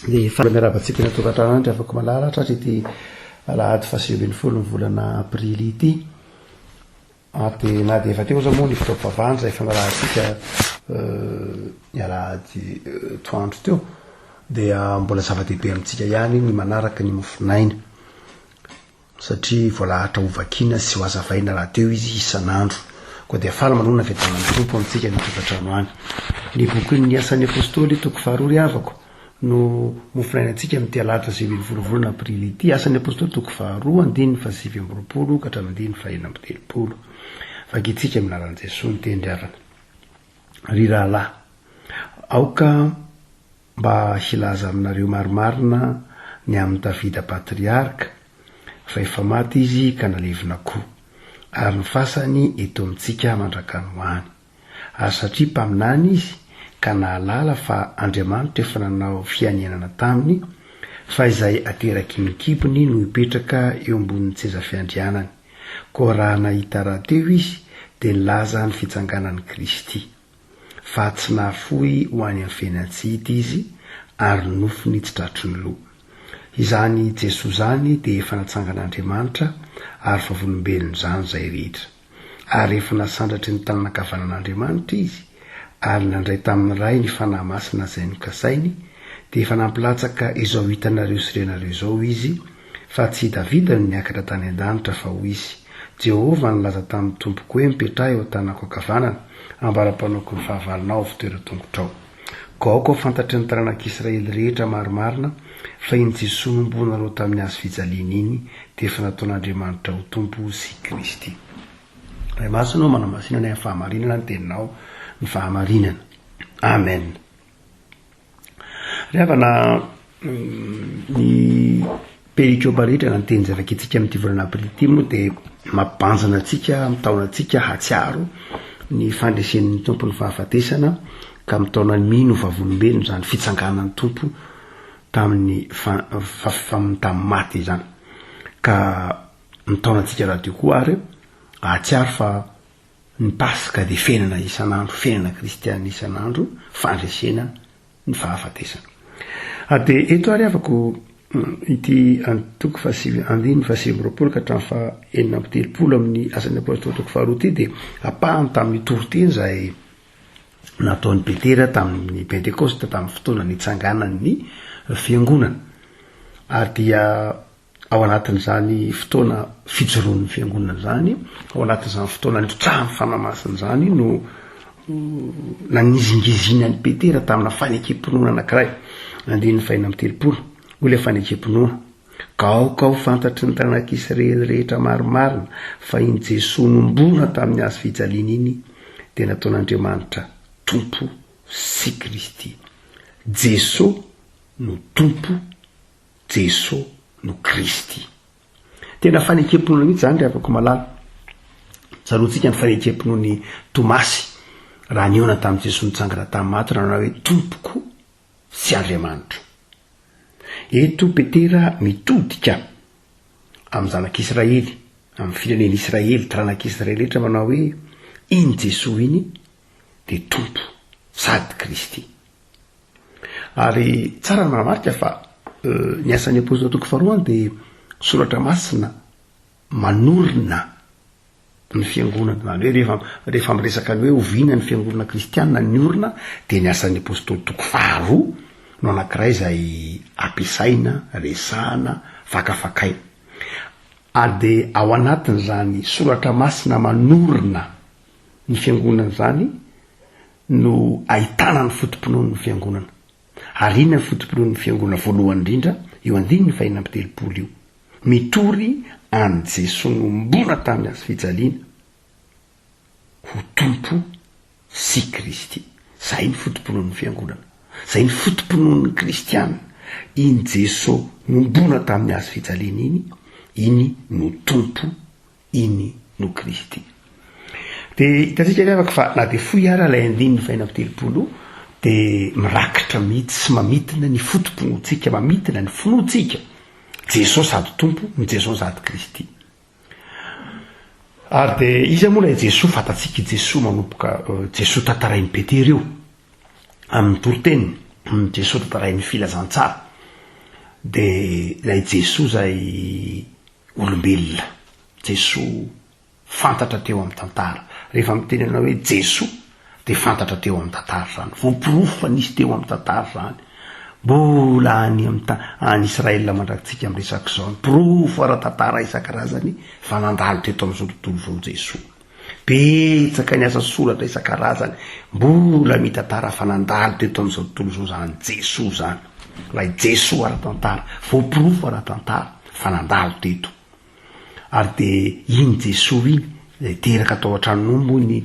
Ny miaravantsika ny atokantrano afaka malala satria ty alahady fahasivy folo ny volana aprily ity ary na de efa teo za moa ny fitaovam-pavahana zay fanarahantsika ny alahady toandro teo dia mbola zava-dehibe amintsika ihany ny manaraka ny mofinaina satria voalahatra ovakina sy ho azavaina raha teo izy isan'andro koa dia fala manona fiadanany tompo amintsika ny tokantrano any ny boky ny asan'ny apôstôly toko faharoa avako no mofinainantsika amin'ny alahatra sivy volana aprily ity asan'ny apôstôly toko faharoa andiny fa sivy amby roapolo ka hatramin'ny andiny fa enina amby telopolo vakitsika minaran'i Jesosy ny tendriavana ry rahalahy aoka mba hilaza aminareo marimarina ny amin'ny Davida patriarka fa efa maty izy ka nalevina koa ary ny fasany eto amintsika mandrakany hoany ary satria mpaminany izy ka nahalala fa Andriamanitra efa nanao fianinana taminy fa izay ateraky ny kibony no hipetraka eo ambonin'ny seza fiandrianany koa raha nahita raha teo izy dia nilaza ny fitsanganan'i Kristy fa tsy nahafoy ho any amin'ny fiainantsihity izy ary nofony tsy tratry ny loha izany Jesosy zany dia efa natsangan'Andriamanitra ary fa volombelony zany zay rehetra ary efa nasandratry ny tananakavanan'Andriamanitra izy ary nandray tamin'ny ray ny fanahy masina zay nokasainy dia efa nampilatsaka izao hitanareo sy renareo izao izy fa tsy Davida no niakatra tany an-danitra fa ho izy Jehova nilaza tamin'ny tompoko hoe mipetraha eo an-tanako ankavanana ambara-panaoko ny fahavalonao fitoeran-tongotrao gaoko fantatry ny taranak'Israely rehetra marimarina fa iny Jesosy nombonareo tamin'ny hazo fijaliana iny dia efa nataon'Andriamanitra ho tompo sy Kristy ray masina manamasinana ny fahamarinana ny teninao ny fahamarinana amen rehavana ny perikopa rehetra na nyteny zay vakitsika amin'ity volana aprily ity moa dia mampibanjana antsika mitaonantsika hatsiaro ny fandresen'ny tompo ny fahafatesana ka mitaona ny mino vavolombelony zany fitsanganan'ny tompo tamin'ny tamin'ny maty zany ka mitaona antsika raha teo koa ary hatsiaro fa ny pasika dia fiainana isan'andro fiainana kristiana isan'andro fandresena ny fahafatesana dia eto ary afako ity antoko andiny fa sivy roapolo ka hatramin'ny fa enina amby telopolo amin'ny asan'ny apôstôly toko faharoa ity dia apahany tamin'ny toroteny zay nataon'ny Petera tamin'ny Pentekosta tamin'ny fotoana nitsanganan'ny fiangonana ary dia ao anatin'izany fotoana fijoroan'ny fiangonana zany ao anatin'izany fotoana nitrahany fanamasina zany no nanizingizina ny Petera tamina fanekem-pinoana anankiray andiny fa enina amby telopolo olay fanekem-pinoana ka aoka ho fantatry ny taranak'Israely rehetra marimarina fa iny Jesosy nombona tamin'ny hazo fijaliana iny dia nataon'Andriamanitra tompo sy Kristy Jesosy no tompo Jesosy no Kristy tena fanekem-pinoana mihitsy zany rehefa malala tsaroantsika ny fanekem-pinoan'ny Tomasy raha niona tamin'ny Jesosy nitsangana tamin'ny maty raha hoe tompoko sy Andriamanitra eto Petera mitodika amin'ny zanak'Israely amin'ny fireneny Israely taranak'Israely rehetra manao hoe iny Jesosy iny dia tompo sady Kristy ary tsara manamarika fa ny asan'ny apôstôly toko faharoa dia soratra masina manorina ny fiangonana zany hoe rehefa miresaka ny hoe oviana ny fiangonana kristianina ny orina dia ny asan'ny apôstôly toko faharoa no anankiray zay ampiasaina resahana fakafakaina ary dia ao anatin'izany soratra masina manorina ny fiangonana zany no ahitana ny fotom-pinoan'ny fiangonana ary inona ny fotom-pinoan'ny fiangonana voalohany indrindra eo andiny ny fa enina amby telopolo io mitory any Jesosy nombona tamin'ny hazo fijaliana ho tompo sy Kristy zay ny fotom-pinoan'ny fiangonana zay ny fotom-pinoan'ny kristiana iny Jesosy nombona tamin'ny hazo fijaliana iny no tompo iny no Kristy dia hitantsika rehefa fa na dia foy ary ilay andiny ny fa enina amby telopolo dia mirakitra mihitsy sy mamitina ny fotom-pinoantsika mamitina ny finoantsika Jesosy sady tompo ny Jesosy sady Kristy ary dia izy moa ilay Jesosy fantatsika Jesosy manomboka Jesosy tantarain'ny Petera io amin'ny toroteny Jesosy tantarain'ny filazantsara de lay Jesoa zay olombelona, Jesoa fantatra teo amin'ny tantara. Rehefa mitenena hoe Jesoa de fantatra teo amin'ny tantara zany, voapirofo fa nisy teo amin'ny tantara zany. Mbola any any Israela mandrakitsika amin'ny resaka zao, pirofo ara-tantara isan-karazany fa nandalo teto amin'izao tontolo zao Jesoa. Betsaka ny asa soratra isan-karazany mbola mitantara fa nandalo teto amin'izao tontolo zao zany Jesoa zany. Lay Jesoa ara-tantara, voapirofo ara-tantara fa nandalo teto. Ary de iny Jesoa iny zay teraka atao an-tranon'ombo ny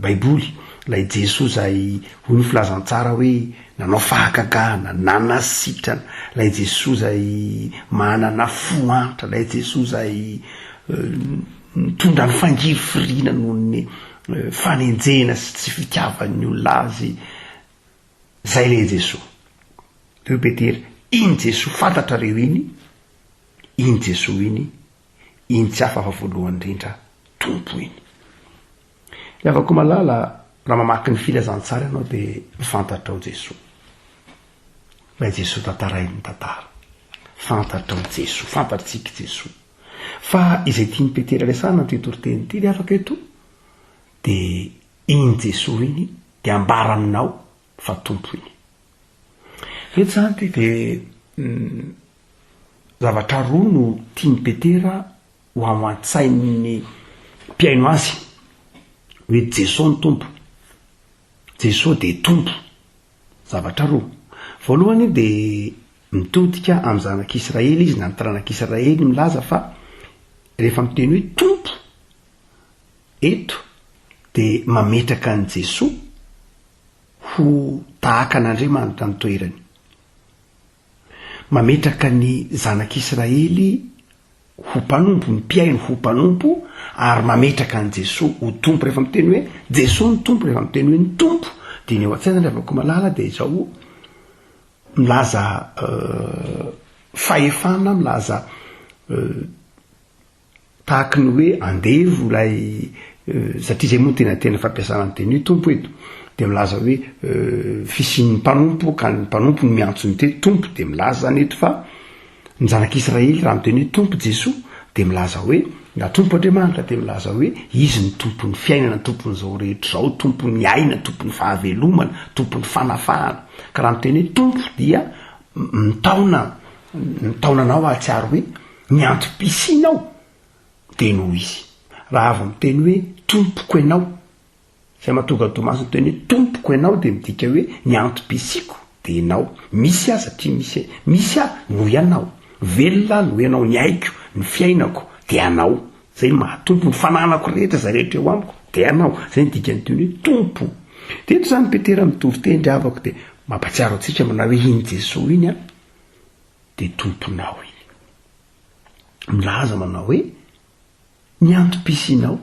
baiboly, lay Jesoa zay hoy ny filazantsara hoe nanao fahagagana, nanasitrana, lay Jesoa zay manana foantra, lay Jesoa zay mitondra ny fangiry firiana noho ny fanenjena sy tsy fitiavan'ny olona azy. Zay lay Jesoa. Teo Petery, iny Jesoa fantatrareo iny Jesoa iny tsy hafa fa voalohany indrindra tompo iny. Le afaka malala raha mamaky ny filazantsara ianao de fantatrao Jesoa. Lay Jesoa tantarain'ny tantara. Fantatrao Jesoa, fantatsika Jesoa. Fa izay tiany Petera resana ty toriteny ty le afaka eto de iny Jesoa iny de ambara aminao fa tompo iny. Eto zany de zavatra roa no tiany Petera ho ao-antsain'ny mpiaino azy hoe Jesoa ny tompo, Jesoa de tompo. Zavatra roa. Voalohany de mitodika amin'ny zanak'Israely izy, na ny taranak'Israely milaza fa rehefa miteny hoe tompo eto de mametraka ny Jesoa ho tahaka an'Andriamanitra ny toerany. Mametraka ny zanak'Israely ho mpanompo, ny mpiaino ho mpanompo, ary mametraka ny Jesoa ho tompo. Rehefa miteny hoe Jesoa ny tompo, rehefa miteny hoe ny tompo de ny eo an-tsaina rehefa malala de zao milaza fahefana, milaza tahaka ny hoe andevo lay satria zay moa tena fampiasana ny teny hoe tompo eto, de milaza hoe fisin'ny mpanompo ka ny mpanompo ny miantso ny teny tompo, de milaza zany eto fa ny zanak'Israely raha miteny hoe tompo Jesoa de milaza hoe na tompo Andriamanitra, de milaza hoe izy ny tompon'ny fiainana, tompony zao rehetra zao, tompon'ny aina, tompon'ny fahavelomana, tompon'ny fanafahana. Ka raha miteny hoe tompo dia mitaonanao ahatsiaro hoe miantom-pisinao de noho izy. Raha avy miteny hoe tompoko ianao, zay mahatonga Tomasy miteny hoe tompoko ianao de midika hoe miantom-pisiko de ianao. Misy aza ty misy noho ianao, velona noho ianao, ny aiko, ny fiainako de anao. Zay mahatompo ny fananako rehetra zay rehetra eo amiko de anao. Zay ny dikany teny hoe tompo. De eto zany Petera mitovy teny avako de mampatsiaro antsika manao hoe iny Jesoa iny de tomponao iny. Milaza manao hoe ny antom-pisinao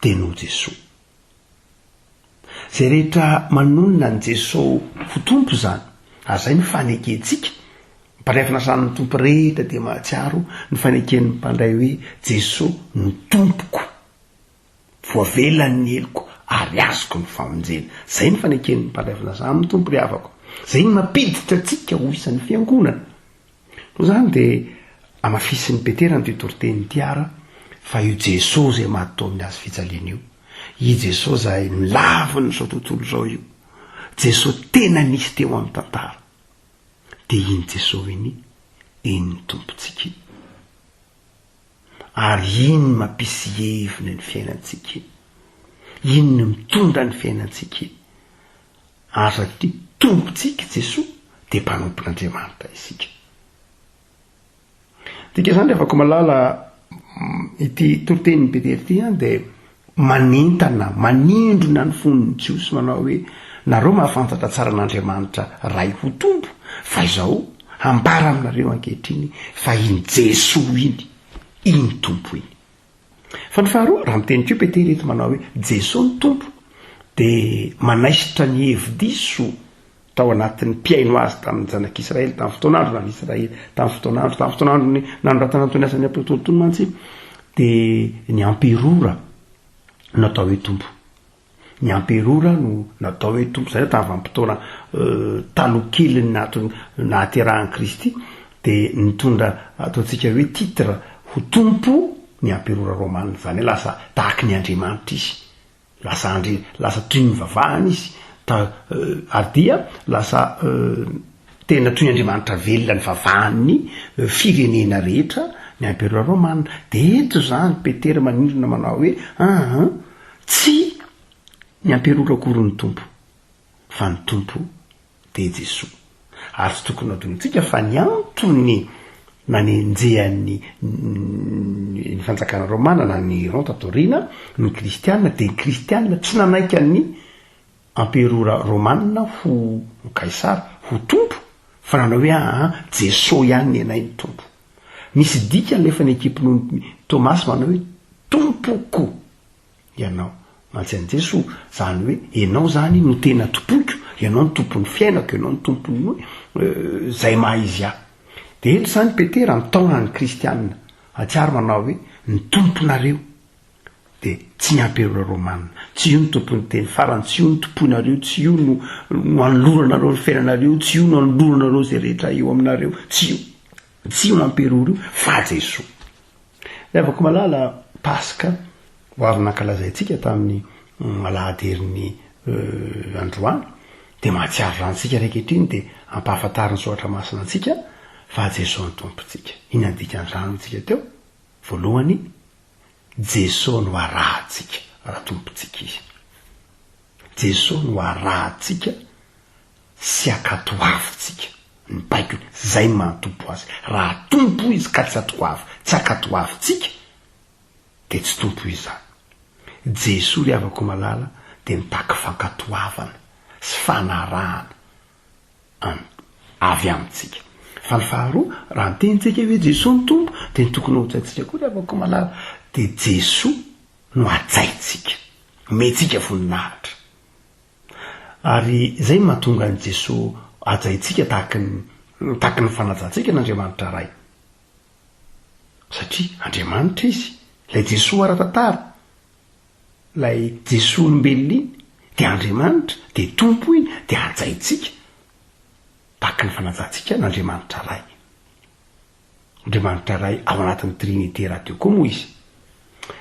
de no Jesoa. Zay rehetra manonona ny Jesoa ho tompo zany, azay ny faneketsika mpandray fanasana ny tompo rehetra de mahatsiaro ny faneken'ny mpandray hoe Jesoa no tompoko, voavelan'ny eloko ary azoko ny famonjena. Zay ny faneken'ny mpandray fanasana ny tompo ry havako. Zay ny mampiditra atsika ho isan'ny fiangonana. No zany de amafisin'ny Petera ny toriteny tiara fa io Jesoa zay mahatao amin'ny azy fijaliana io, i Jesoa zay milaviny zao tontolo zao io, Jesoa tena nisy teo amin'ny tantara, de iny Jesoa iny ny tompontsika iny. Ary iny mampisy heviny ny fiainantsika iny, iny ny mitondra ny fiainantsika iny. Ary satria tompontsika Jesoa de mpanompon'Andriamanitra isika. Dika zany afaka malala ity toritenin'ny Petera ity de manentana, manindrona ny fon'ny Jiosy manao hoe nareo mahafantatra tsara an'Andriamanitra ray ho tompo, fa izao ambara aminareo ankehitriny fa iny Jesoa iny tompo iny. Fa ny faharoa raha mitenikeo Petera eto manao hoe Jesoa ny tompo de manaisitra ny hevi-diso tao anatin'ny mpiaino azy tamin'ny zanak'Israely tamin'ny fotoan'andro n'Israely, tamin'ny fotoan'andro nanoratana Antony asan'ny apôstôly mantsy de ny amperora natao hoe tompo. ny amperora no natao hoe tompo zay tamin'ny vanim-potoana talokely nahaterahan'i Kristy de nitondra ataontsika hoe titre ho tompo ny amperora romanina zany hoe lasa tahaky ny Andriamanitra izy lasa toy ny vavahana izy ary dia lasa tena toy ny Andriamanitra velona ny vavahany firenena rehetra ny amperora romanina de eto zany Petera manindrona manao hoe tsy ny amperora akory ny tompo fa ny tompo de Jesosy ary tsy tokony adonitsika fa ny antony nanenjehan'ny ny fanjakana romana na ny Ron tatorina ny kristianina de ny kristianina tsy nanaiky ny amperora romanina ho kaisara ho tompo fa nanao hoe Jesosy ihany ny anay ny tompo. Misy dika nefa ny ekipin'ny Tomasy manao hoe tompoko ianao mantsy Jesosy zany hoe ianao zany no tena tompoiko, ianao ny tompon'ny fiainako, ianao ny tompon'ny zay maha izy aho. De eto zany Petera mitaona ny kristianina atsiaro manao hoe ny tomponareo de tsy ny amperora romanina, tsy io ny tompon'ny teny farany, tsy io ny tomponareo, tsy io no anoloranareo ny fiainanareo, tsy io no anoloranareo zay rehetra eo aminareo, tsy io ny amperora io fa Jesosy. Le avako malala Paska ho avy nankalazaitsika tamin'ny alahaderin'ny androany de mahatsiaro rantsika reketriny de ampahafantariny soratra masina antsika fa Jesosy ny tompontsika. Ina dikan'izany tsika teo voalohany Jesosy no arahantsika raha tompontsika izy. Jesosy no arahantsika sy akatoavitsika ny paiko zay ny mahatompo azy. Raha tompo izy ka tsy atoavy, tsy akatoavitsika de tsy tompo izy zany. Jesosy ry avako malala de mitaky fankatoavana sy fanarahana avy amintsika. Fa ny faharoa raha mitenitsika hoe Jesosy ny tompo de ny tokony ho tsaitsika koa ry avako malala de Jesosy no atsaitsika mentsika voninahitra. Ary zay mahatonga ny Jesosy atsaitsika tahaky ny fanajantsika n'Andriamanitra ray. Satria Andriamanitra izy, lay Jesosy ara-tantara, lay Jesosy olombelona iny de Andriamanitra de tompo iny de atsaitsika tahaky ny fanajantsika n'Andriamanitra ray. Andriamanitra ray ao anatin'ny Trinité rahateo koa moa izy.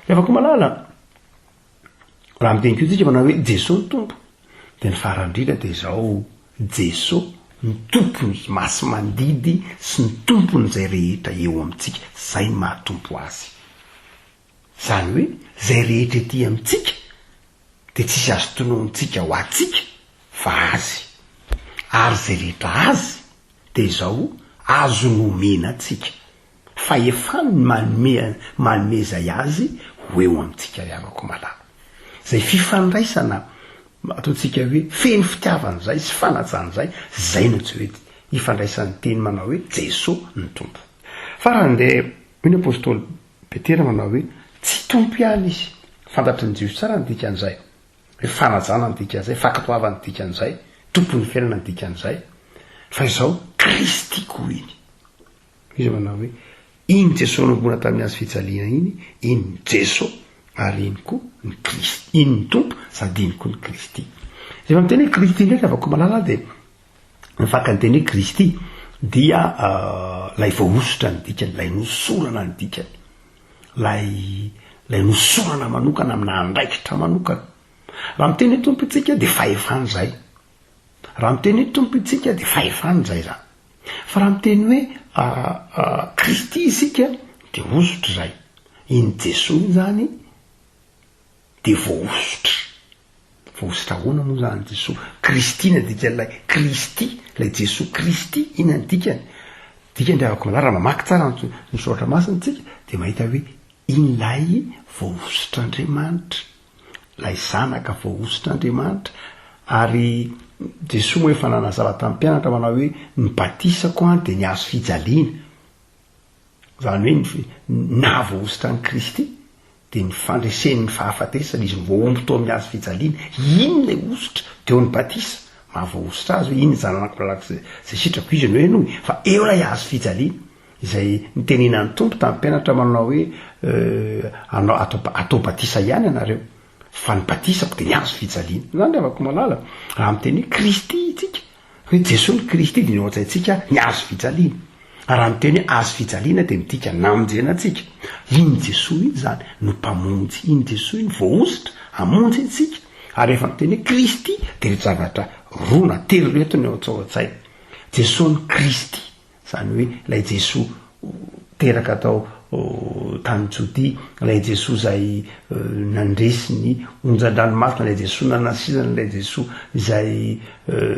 Lefako malala raha mitenikio tsika manao hoe Jesosy ny tompo de ny farandrindra de zao Jesosy ny tompony masy mandidy sy ny tompony zay rehetra eo amintsika, zay ny mahatompo azy. Zany hoe zay rehetra ety amintsika de tsisy azo tononintsika ho atsika fa azy, ary zay rehetra azy de zao azo nomena atsika fa efa ny manome zay azy ho eo amintsika riavako malala. Zay fifandraisana ataontsika hoe feny fitiavana zay sy fanajana zay no tsy hoe ifandraisan'ny teny manao hoe Jesosy ny tompo. Farany de ny apôstôly Petera manao hoe tsy tompo ihany izy, fantatry ny Jiosy tsara ny dikan'izay, hoe fanajana ny dikan'izay, fankatoavana ny dikan'izay, tompon'ny fiainana ny dikan'izay, fa izao Kristy koa iny. Izy manao hoe iny Jesosy nombona tamin'ny azy fijaliana iny ny Jesosy ary iny koa ny Kristy, iny ny tompo sady iny koa ny Kristy. Rehefa miteny hoe Kristy ndraiky avako malala de mifaka ny teny hoe Kristy dia lay voaositra ny dikany, lay nosorana ny dikany, lay nosorana manokana amina andraikitra manokana. Raha miteny hoe tompo itsika de faefany zay. Raha miteny hoe tompo itsika de faefany zay zany. Fa raha miteny hoe Kristy isika de osotra zay. Iny Jesosy zany de voaositra. Voaositra ahoana moa zany Jesosy? Kristina dikany lay Kristy, lay Jesosy Kristy ina ny dikany. Dikany avako malala raha mamaky tsara ny soratra masina tsika de mahita hoe iny lay voaositra Andriamanitra, lay zanaka voaositra Andriamanitra. Ary Jesosy moa efa nanazava tamin'ny mpianatra manao hoe ny batisako de ny azo fijaliana. Zany hoe na voaositra ny Kristy de ny fandresen'ny fahafatesana izy voaomby tao amin'ny azo fijaliana, iny lay ositra teo ny batisa mahavoaositra azy hoe iny zananako lalaka zay sitrako izy ny hoe noy fa eo lay azo fijaliana izay nitenenan'ny tompo tamin'ny mpianatra manao hoe atao batisa ihany ianareo fa ny batisako de niazo fijaliana zany de avako malala raha miteny hoe Kristy itsika hoe Jesosy ny Kristy de niotsaitsika niazo fijaliana raha miteny hoe azo fijaliana de midika namonjena atsika iny Jesosy iny zany no mpamonjy iny Jesosy iny voaositra amonjy atsika ary rehefa miteny hoe Kristy de reto zavatra rona telo reto ny ao-tsaina Jesosy ny Kristy zany hoe lay Jesosy teraka atao tany Jodia lay Jesosy zay nandresy ny onjan-dranomasina lay Jesosy nanasizana lay Jesosy izay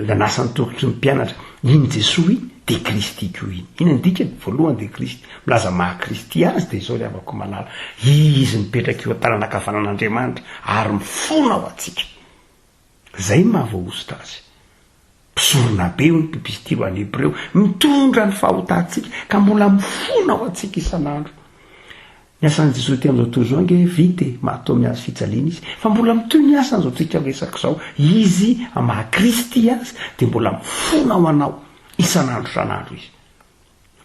nanasa ny tokotry ny mpianatra iny Jesosy de Kristy ko iny ndikany voalohany de Kristy milaza maha Kristy azy de zao le avako malala izy mipetraka eo an-tanana ankavanan'Andriamanitra ary mifona ao atsika zay mahavoaositra azy mpisorona be ny mpipistilo any Hebreo mitondra ny fahotantsika ka mbola mifona ao atsika isan'andro ny asan'i Jesosy ty am'izao tozo ange vite mahatao miazo fijaliana izy fa mbola mitoy ny asany zao tsika resaka zao izy maha Kristy azy de mbola mifona ao anao isan'andro izy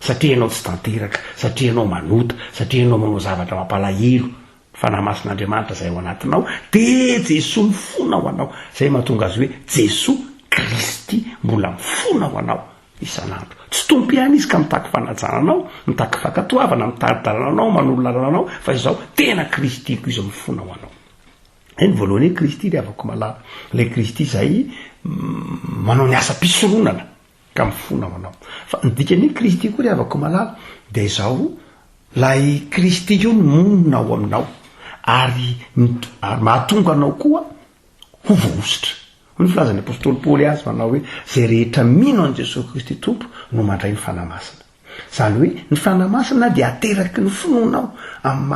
satria ianao tsy tanteraka satria ianao manota satria ianao manao zavatra mampalahelo fanamasin'Andriamanitra zay ao anatinao de Jesosy mifona ao anao zay mahatonga azy hoe Jesosy Kristy mbola mifona ao anao isan'andro tsy tompo ihany izy ka mitaky fanajana anao mitaky fakatoavana mitaridarana anao manolorana anao fa izao tena Kristy ko izy mifona ao anao ny voalohany Kristy le avako malala le Kristy zay manao ny asa mpisoronana ka mifona ao anao fa ny dikany Kristy koa le avako malala de zao lay Kristy io monina ao aminao ary mahatonga anao koa ho voaositra ny filazan'ny apôstôly Paoly azy manao hoe zay rehetra mino an Jesosy Kristy tompo no mandray ny fanamasina zany hoe ny fanamasina dia ateraky ny finoanao amin'ny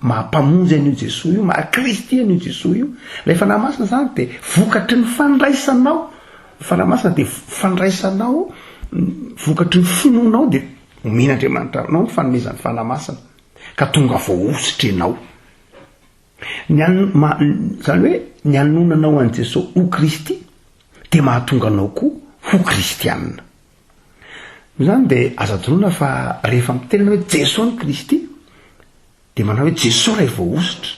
mahampamonjy an'io Jesosy io maha Kristy an'io Jesosy io lay fanamasina zany de vokatry ny fandraisanao fanamasina de fandraisanao vokatry ny finoanao de omen'Andriamanitra anao ny fanomezan'ny fanamasina ka tonga voaositra ianao zany hoe ny anonanao an Jesosy ho Kristy de mahatonga anao koa ho kristianina zany de azadonona fa rehefa miterana hoe Jesosy ny Kristy de manao hoe Jesosy ray voaositra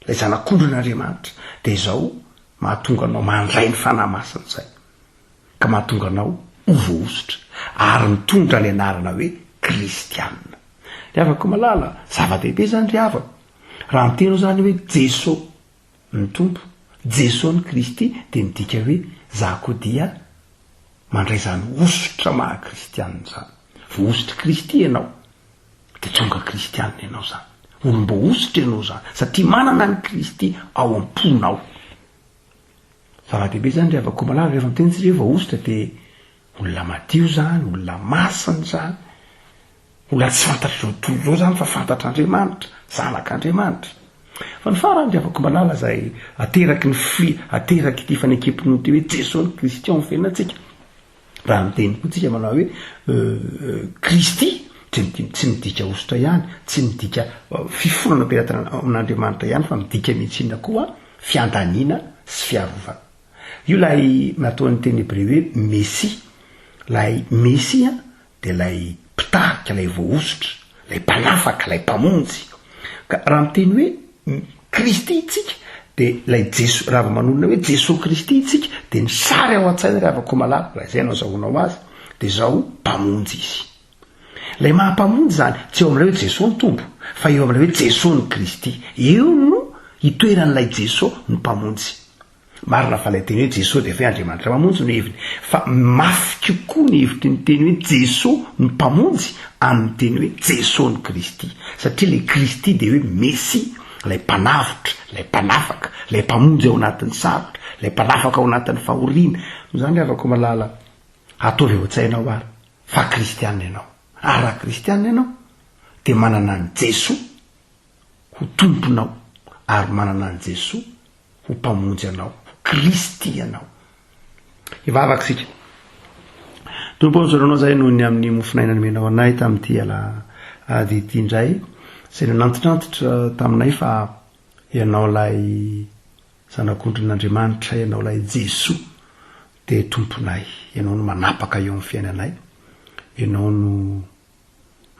lay zanak'ondrin'Andriamanitra de zao mahatonga anao mandray ny fanamasina zay ka mahatonga anao ho voaositra ary mitondra ny anarana hoe kristianina de afaka malala zava-dehibe zany ry havako raha miteno zany hoe Jesosy ny tompo Jesosy ny Kristy de midika hoe zako dia mandray zany osotra maha kristianina zany voositra Kristy ianao de tonga kristianina ianao zany olom-boositra ianao zany satria manana ny Kristy ao am-ponao zava-dehibe zany ry avako malala rehefa miteny tsika hoe voositra de olona madio zany olona masina zany olona tsy fantatra zao zany fa fantatr'Andriamanitra zanak'Andriamanitra fa ny farany avako malala zay ateraky ty fanekepony ty hoe Jesosy ny Kristy ao fiainatsika raha miteny koa tsika manao hoe Kristy tsy midika ositra ihany tsy midika fifonana peratana amin'Andriamanitra ihany fa midika mihitsina koa fiandaniana sy fiarovana io lay nataony teny Hebreo hoe Messia lay Messia de lay mpitarika lay voaositra lay mpanafaka lay mpamonjy ka raha miteny hoe Kristy itsika de lay Jesosy raha manonona hoe Jesosy Kristy itsika de ny sary ao an-tsaina raha avako malala raha izay anao zahoanao azy de zao mpamonjy izy lay mahampamonjy zany tsy eo amin'ilay hoe Jesosy ny tompo fa eo amin'ilay hoe Jesosy ny Kristy eo no itoeran'ilay Jesosy ny mpamonjy marina fa lay teny hoe Jesosy de fe Andriamanitra mamonjy no heviny fa mafy kokoa ny hevitry ny teny hoe Jesosy ny mpamonjy amin'ny teny hoe Jesosy ny Kristy satria le Kristy de hoe Messia lay mpanavotra lay mpanafaka lay mpamonjy ao anatin'ny sarotra lay mpanafaka ao anatin'ny fahoriana zany avako malala ataovy eo an-tsainao ary fa kristianina ianao ary raha kristianina ianao de manana ny Jesosy ho tomponao ary manana ny Jesosy ho mpamonjy anao Kristy ianao ivavaka sika tompo misoranao zay noho ny amin'ny mofinaina nomenao anay tamin'ity ady ity indray zay nanantitrantitra taminay fa ianao lay zanak'ondrin'Andriamanitra ianao lay Jesosy de tomponay ianao no manapaka eo amin'ny fiainanay ianao no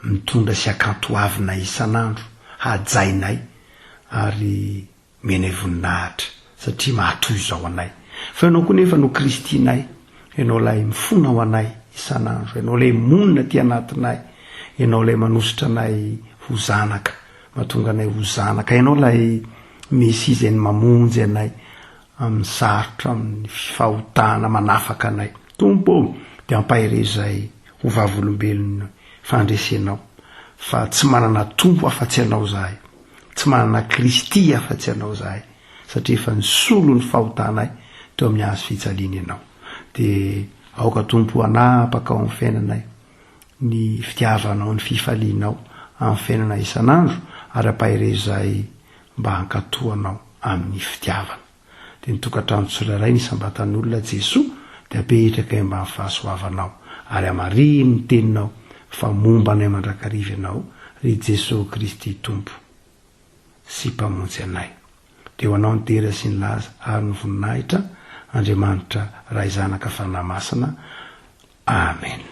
mitondra sy akantoavinay isan'andro hajainay ary menay voninahitra satria mahatoy zao anay fa ianao koa nefa no Kristinay ianao lay mifona ho anay isan'andro ianao lay monina ty anatinay ianao lay manositra anay ho zanaka mahatonga anay ho zanaka ianao lay Messia izay ny mamonjy anay amin'ny sarotra amin'ny fahotana manafaka anay Tompo dia ampahirezay ho vavolombelona fandresenao fa tsy manana tompo afa-tsy anao zahay tsy manana Kristy afa-tsy anao zahay satria efa nisolo ny fahotanay teo amin'ny hazo fijaliana ianao dia aoka Tompo anapaka ao amin'ny fiainanay ny fitiavanao ny fifalianao amin'ny fiainana isan'andro ary ampahirezay mba hankatoanao amin'ny fitiavana dia nitokatrano tsirairay ny sambatan'olona Jesoa dia apetraka mba amin'ny fahasoavanao ary amariny ny teninao fa momba anay mandrakariva ianao ry Jesosy Kristy Tompo sy mpamonjy anay dia ho anao ny tera sy ny laza ary ny voninahitra Andriamanitra ray zanaka fanahy masina. Amen.